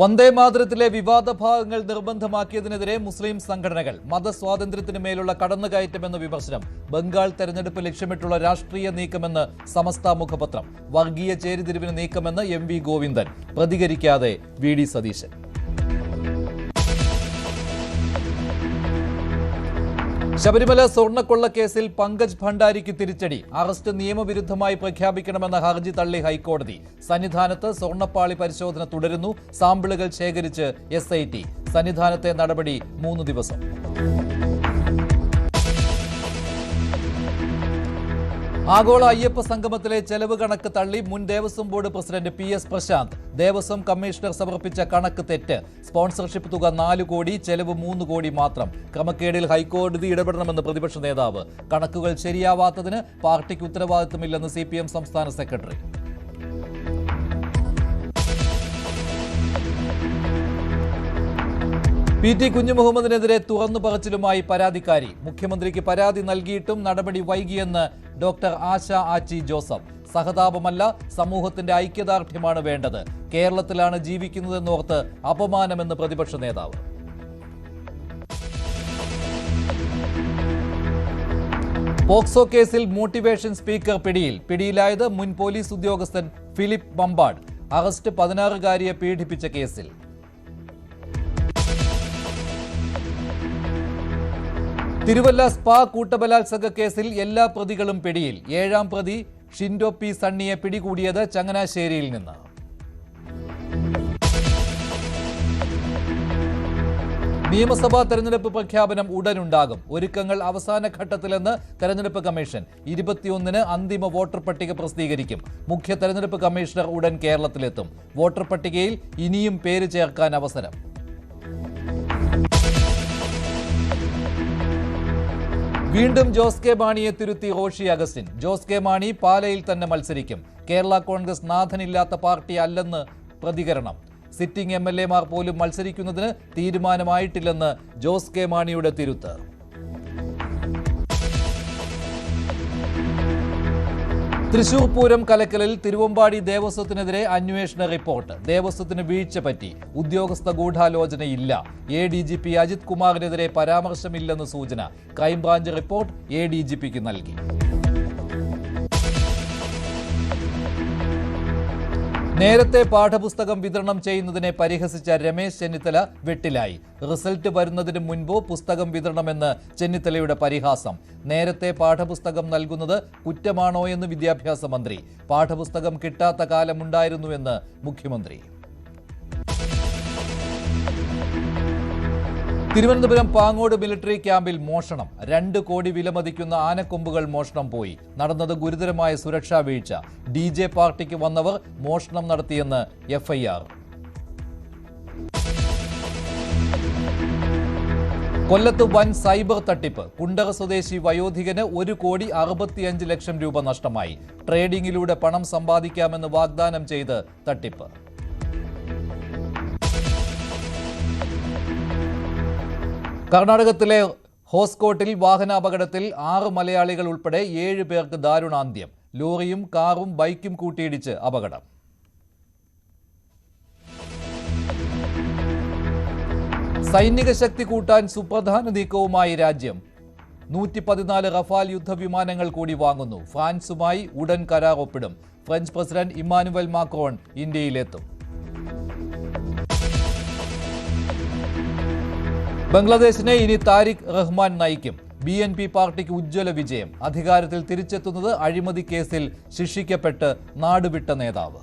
വന്ദേമാതരത്തിലെ വിവാദ ഭാഗങ്ങൾ നിർബന്ധമാക്കിയതിനെതിരെ മുസ്ലിം സംഘടനകൾ മതസ്വാതന്ത്ര്യത്തിന് മേലുള്ള കടന്നുകയറ്റമെന്ന വിമർശനം. ബംഗാൾ തെരഞ്ഞെടുപ്പ് ലക്ഷ്യമിട്ടുള്ള രാഷ്ട്രീയ നീക്കമെന്ന് സമസ്ത മുഖപത്രം. വർഗീയ ചേരിതിരിവിന് നീക്കമെന്ന് എം വി ഗോവിന്ദൻ. പ്രതികരിക്കാതെ വി ഡി സതീശൻ. ശബരിമല സ്വർണ്ണക്കൊള്ളക്കേസിൽ പങ്കജ് ഭണ്ഡാരിക്ക് തിരിച്ചടി. അറസ്റ്റ് നിയമവിരുദ്ധമായി പ്രഖ്യാപിക്കണമെന്ന ഹർജി തള്ളി ഹൈക്കോടതി. സന്നിധാനത്ത് സ്വർണ്ണപ്പാളി പരിശോധന തുടരുന്നു. സാമ്പിളുകൾ ശേഖരിച്ച് SIT. സന്നിധാനത്തെ നടപടി 3 ദിവസം. ആഗോള അയ്യപ്പ സംഗമത്തിലെ ചെലവ് കണക്ക് തള്ളി മുൻ Devaswom board president PS Prasanth. Devaswom commissioner സമർപ്പിച്ച കണക്ക് തെറ്റ്. സ്പോൺസർഷിപ്പ് തുക 4 കോടി, ചെലവ് 3 കോടി മാത്രം. ക്രമക്കേടിൽ ഹൈക്കോടതി ഇടപെടണമെന്ന് പ്രതിപക്ഷ നേതാവ്. കണക്കുകൾ ശരിയാവാത്തതിന് പാർട്ടിക്ക് ഉത്തരവാദിത്തമില്ലെന്ന് CPM സംസ്ഥാന സെക്രട്ടറി. PT കുഞ്ഞുമുഹമ്മദിനെതിരെ തുറന്നു പറച്ചിലുമായി പരാതിക്കാരി. മുഖ്യമന്ത്രിക്ക് പരാതി നൽകിയിട്ടും നടപടി വൈകിയെന്ന് ഡോക്ടർ ആശ ആച്ചി ജോസഫ്. സഹതാപമല്ല, സമൂഹത്തിന്റെ ഐക്യദാർഢ്യമാണ് വേണ്ടത്. കേരളത്തിലാണ് ജീവിക്കുന്നതെന്നോർത്ത് അപമാനമെന്ന് പ്രതിപക്ഷ നേതാവ്. പോക്സോ കേസിൽ മോട്ടിവേഷൻ സ്പീക്കർ പിടിയിലായത് മുൻ പോലീസ് ഉദ്യോഗസ്ഥൻ ഫിലിപ്പ് മമ്പാട്. അറസ്റ്റ് 16-കാരിയെ പീഡിപ്പിച്ച കേസിൽ. തിരുവല്ല സ്പാ കൂട്ടബലാത്സംഗ കേസിൽ എല്ലാ പ്രതികളും പിടിയിൽ. 7ാം പ്രതി ഷിൻഡോ P സണ്ണിയെ പിടികൂടിയത് ചങ്ങനാശ്ശേരിയിൽ നിന്ന്. നിയമസഭാ തെരഞ്ഞെടുപ്പ് പ്രഖ്യാപനം ഉടനുണ്ടാകും. ഒരുക്കങ്ങൾ അവസാന ഘട്ടത്തിലെന്ന് തെരഞ്ഞെടുപ്പ് കമ്മീഷൻ. 21-ന് അന്തിമ വോട്ടർ പട്ടിക പ്രസിദ്ധീകരിക്കും. മുഖ്യ തെരഞ്ഞെടുപ്പ് കമ്മീഷണർ ഉടൻ കേരളത്തിലെത്തും. വോട്ടർ പട്ടികയിൽ ഇനിയും പേര് ചേർക്കാൻ അവസരം. വീണ്ടും ജോസ് കെ മാണിയെ തിരുത്തി റോഷി അഗസ്റ്റിൻ. ജോസ് കെ മാണി പാലയിൽ തന്നെ മത്സരിക്കും. കേരള കോൺഗ്രസ് നാഥനില്ലാത്ത പാർട്ടി അല്ലെന്ന് പ്രതികരണം. സിറ്റിംഗ് MLA മാർ പോലും മത്സരിക്കുന്നതിന് തീരുമാനമായിട്ടില്ലെന്ന് ജോസ് കെ മാണിയുടെ തിരുത്ത്. തൃശൂർ പൂരം കലക്കലിൽ തിരുവമ്പാടി ദേവസ്വത്തിനെതിരെ അന്വേഷണ റിപ്പോർട്ട്. ദേവസ്വത്തിന് വീഴ്ച പറ്റി, ഉദ്യോഗസ്ഥ ഗൂഢാലോചനയില്ല. ADGP അജിത് കുമാറിനെതിരെ പരാമർശമില്ലെന്ന് സൂചന. ക്രൈംബ്രാഞ്ച് റിപ്പോർട്ട് ADGPക്ക് നൽകി. നേരത്തെ പാഠപുസ്തകം വിതരണം ചെയ്യുന്നതിനെ പരിഹസിച്ച രമേശ് ചെന്നിത്തല വെട്ടിലായി. റിസൾട്ട് വരുന്നതിന് മുൻപോ പുസ്തകം വിതരണമെന്ന് ചെന്നിത്തലയുടെ പരിഹാസം. നേരത്തെ പാഠപുസ്തകം നൽകുന്നത് കുറ്റമാണോ എന്ന് വിദ്യാഭ്യാസ മന്ത്രി. പാഠപുസ്തകം കിട്ടാത്ത കാലമുണ്ടായിരുന്നുവെന്ന് മുഖ്യമന്ത്രി. തിരുവനന്തപുരം പാങ്ങോട് മിലിറ്ററി ക്യാമ്പിൽ മോഷണം. 2 കോടി വിലമതിക്കുന്ന ആനക്കൊമ്പുകൾ മോഷണം പോയി. നടന്നത് ഗുരുതരമായ സുരക്ഷാ വീഴ്ച. DJ പാർട്ടിക്ക് വന്നവർ മോഷണം നടത്തിയെന്ന് FIR. കൊല്ലത്ത് വൻ സൈബർ തട്ടിപ്പ്. കുണ്ടറ സ്വദേശി വയോധികന് 1,65 ലക്ഷം രൂപ നഷ്ടമായി. ട്രേഡിംഗിലൂടെ പണം സമ്പാദിക്കാമെന്ന് വാഗ്ദാനം ചെയ്ത് തട്ടിപ്പ്. കർണാടകത്തിലെ ഹോസ്കോട്ടിൽ വാഹനാപകടത്തിൽ 6 മലയാളികൾ ഉൾപ്പെടെ 7 പേർക്ക് ദാരുണാന്ത്യം. ലോറിയും കാറും ബൈക്കും കൂട്ടിയിടിച്ച് അപകടം. സൈനിക ശക്തി കൂട്ടാൻ സുപ്രധാന നീക്കവുമായി രാജ്യം. 114 റഫാൽ യുദ്ധവിമാനങ്ങൾ കൂടി വാങ്ങുന്നു. ഫ്രാൻസുമായി ഉടൻ കരാർ ഒപ്പിടും. ഫ്രഞ്ച് പ്രസിഡന്റ് ഇമ്മാനുവൽ മാക്രോൺ ഇന്ത്യയിലെത്തും. ബംഗ്ലാദേശിനെ ഇനി താരിഖ് റഹ്മാൻ നയിക്കും. BNP പാർട്ടിക്ക് ഉജ്ജ്വല വിജയം. അധികാരത്തിൽ തിരിച്ചെത്തുന്നത് അഴിമതി കേസിൽ ശിക്ഷിക്കപ്പെട്ട് നാടുവിട്ട നേതാവ്.